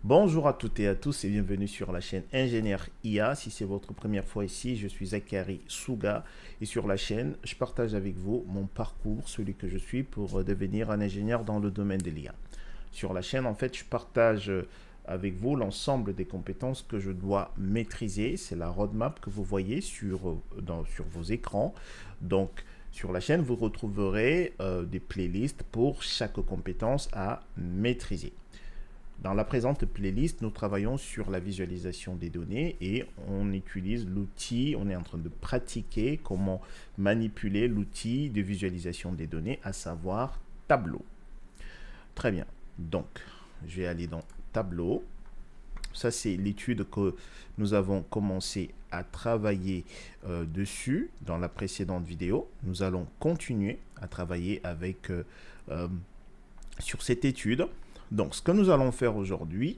Bonjour à toutes et à tous et bienvenue sur la chaîne Ingénieur IA. Si c'est votre première fois ici, je suis Zachary Souga et sur la chaîne, je partage avec vous mon parcours, celui que je suis pour devenir un ingénieur dans le domaine de l'IA. Sur la chaîne, en fait, je partage avec vous l'ensemble des compétences que je dois maîtriser. C'est la roadmap que vous voyez sur vos écrans. Donc, sur la chaîne, vous retrouverez des playlists pour chaque compétence à maîtriser. Dans la présente playlist, nous travaillons sur la visualisation des données et on utilise l'outil, on est en train de pratiquer comment manipuler l'outil de visualisation des données, à savoir Tableau. Très bien, donc je vais aller dans Tableau. Ça, c'est l'étude que nous avons commencé à travailler dessus dans la précédente vidéo. Nous allons continuer à travailler sur cette étude. Donc, ce que nous allons faire aujourd'hui,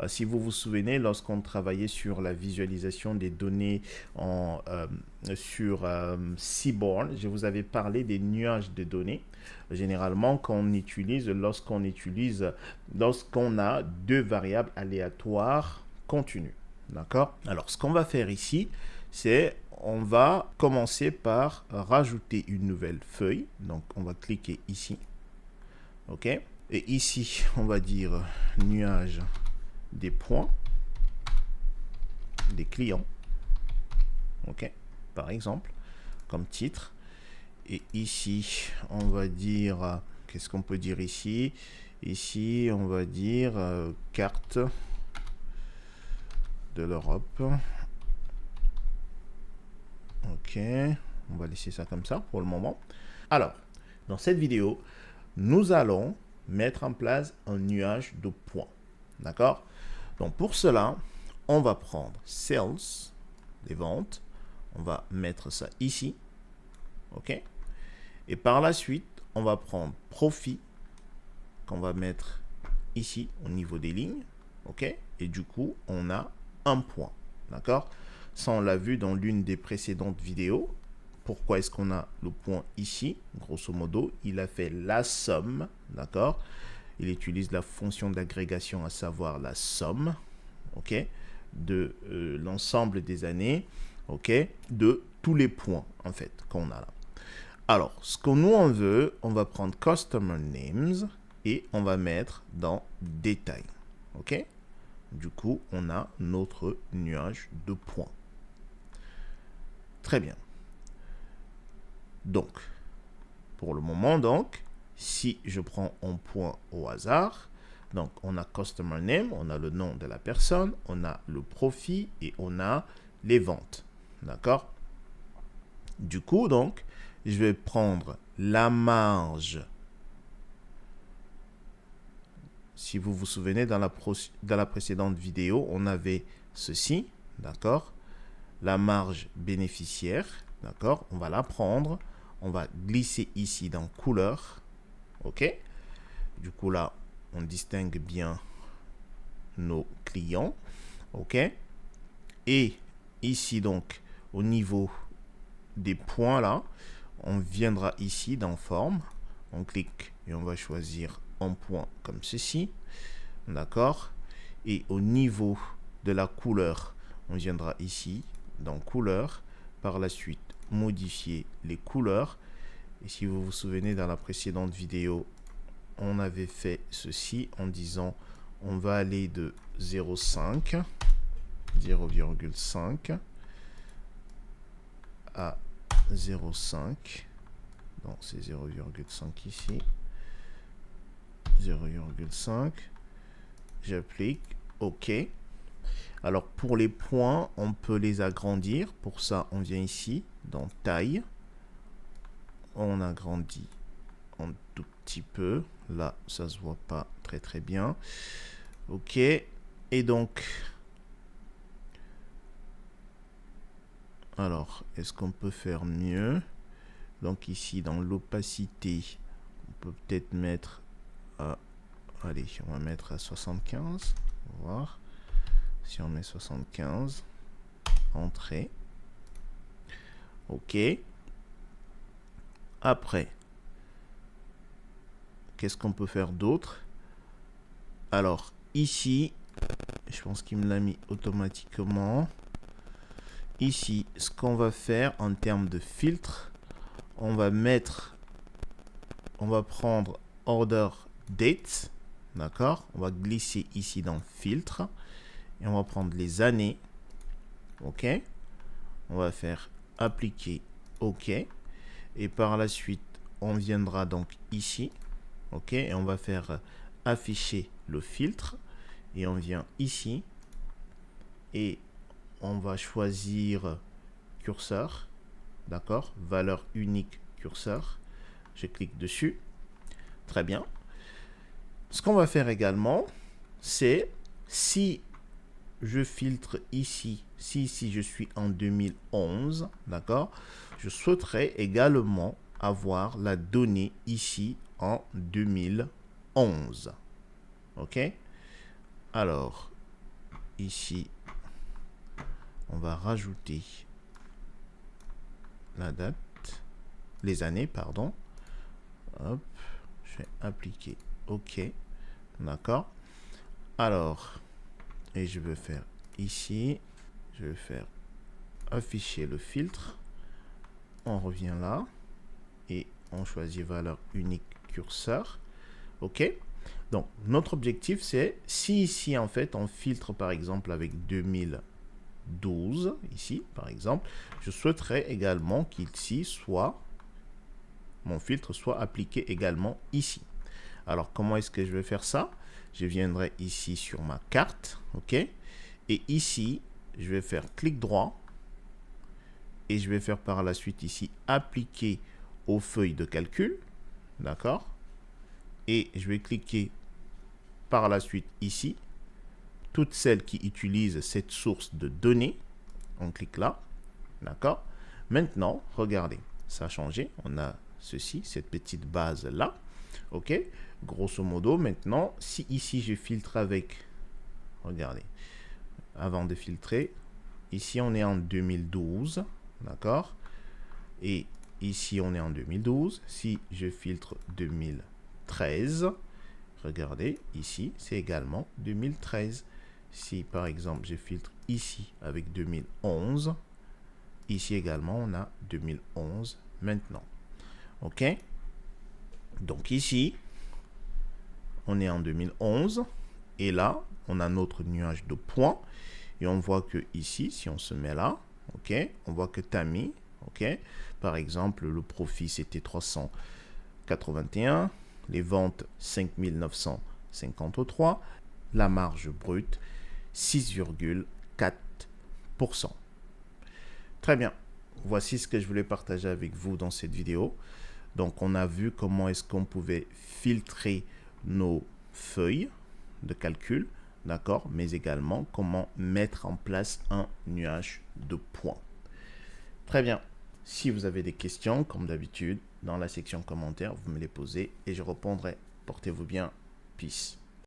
si vous vous souvenez, lorsqu'on travaillait sur la visualisation des données sur Seaborn, je vous avais parlé des nuages de données. Généralement, lorsqu'on a deux variables aléatoires continues. D'accord? Alors, ce qu'on va faire ici, c'est on va commencer par rajouter une nouvelle feuille. Donc, on va cliquer ici. OK? Et ici, on va dire nuage des points, des clients. OK, par exemple, comme titre. Et ici, on va dire, qu'est-ce qu'on peut dire ici? Ici, on va dire carte de l'Europe. OK, on va laisser ça comme ça pour le moment. Alors, dans cette vidéo, nous allons mettre en place un nuage de points. D'accord? Donc, pour cela, on va prendre Sales, les ventes. On va mettre ça ici. OK? Et par la suite, on va prendre Profit, qu'on va mettre ici au niveau des lignes. OK? Et du coup, on a un point. D'accord? Ça, on l'a vu dans l'une des précédentes vidéos. Pourquoi est-ce qu'on a le point ici? Grosso modo, il a fait la somme, d'accord? Il utilise la fonction d'agrégation, à savoir la somme, ok, de l'ensemble des années, ok, de tous les points, en fait, qu'on a là. Alors, ce que nous, on veut, on va prendre Customer Names et on va mettre dans Détail, ok? Du coup, on a notre nuage de points. Très bien. Donc, pour le moment, donc, si je prends un point au hasard, donc on a Customer Name, on a le nom de la personne, on a le profit et on a les ventes. D'accord? Du coup, donc, je vais prendre la marge. Si vous vous souvenez, dans la précédente vidéo, on avait ceci, d'accord? La marge bénéficiaire, d'accord? On va la prendre. On va glisser ici dans couleur. OK? Du coup, là, on distingue bien nos clients. OK? Et ici, donc, au niveau des points, là, on viendra ici dans forme. On clique et on va choisir un point comme ceci. D'accord? Et au niveau de la couleur, on viendra ici dans couleur. Par la suite, modifier les couleurs. Et si vous vous souvenez, dans la précédente vidéo, on avait fait ceci en disant on va aller de 0,5 à 0,5. Donc c'est 0,5 ici. 0,5. J'applique OK. Alors pour les points, on peut les agrandir. Pour ça, on vient ici dans taille. On agrandit un tout petit peu. Là, ça se voit pas très bien. OK. Et donc, alors, est-ce qu'on peut faire mieux? Donc ici, dans l'opacité, on peut peut-être mettre à... Allez, on va mettre à 75. On va voir. Si on met 75, entrée. OK. Après, qu'est-ce qu'on peut faire d'autre? Alors, ici, je pense qu'il me l'a mis automatiquement. Ici, ce qu'on va faire en termes de filtre, on va prendre order date, d'accord? On va glisser ici dans filtre et on va prendre les années, ok? On va faire appliquer, ok? Et par la suite, on viendra donc ici, ok? Et on va faire afficher le filtre et on vient ici et on va choisir curseur, d'accord? Valeur unique curseur. Je clique dessus. Très bien. Ce qu'on va faire également, c'est si je filtre ici, si je suis en 2011, d'accord, je souhaiterais également avoir la donnée ici en 2011. OK? Alors, ici, on va rajouter la date, les années, pardon. Hop, je vais appliquer OK. D'accord? Alors, et je vais faire ici, je vais faire afficher le filtre. On revient là et on choisit valeur unique curseur. OK? Donc, notre objectif, c'est si ici, en fait, on filtre par exemple avec 2012, ici, par exemple, je souhaiterais également qu'ici soit, mon filtre soit appliqué également ici. Alors, comment est-ce que je vais faire ça? Je viendrai ici sur ma carte, ok? Et ici, je vais faire clic droit et je vais faire par la suite ici appliquer aux feuilles de calcul, d'accord? Et je vais cliquer par la suite ici, toutes celles qui utilisent cette source de données, on clique là, d'accord? Maintenant, regardez, ça a changé, on a ceci, cette petite base là, ok? Grosso modo, maintenant, si ici je filtre avec, regardez, avant de filtrer, ici on est en 2012, d'accord? Et ici on est en 2012. Si je filtre 2013, regardez, ici c'est également 2013. Si par exemple je filtre ici avec 2011, ici également on a 2011 maintenant. Ok? Donc ici, on est en 2011 et là, on a notre nuage de points et on voit que ici, si on se met là, ok, on voit que Tami, ok, par exemple, le profit c'était 381, les ventes 5953, la marge brute 6,4%. Très bien, voici ce que je voulais partager avec vous dans cette vidéo. Donc, on a vu comment est-ce qu'on pouvait filtrer nos feuilles de calcul, d'accord, mais également comment mettre en place un nuage de points. Très bien. Si vous avez des questions, comme d'habitude, dans la section commentaires, vous me les posez et je répondrai. Portez-vous bien. Peace.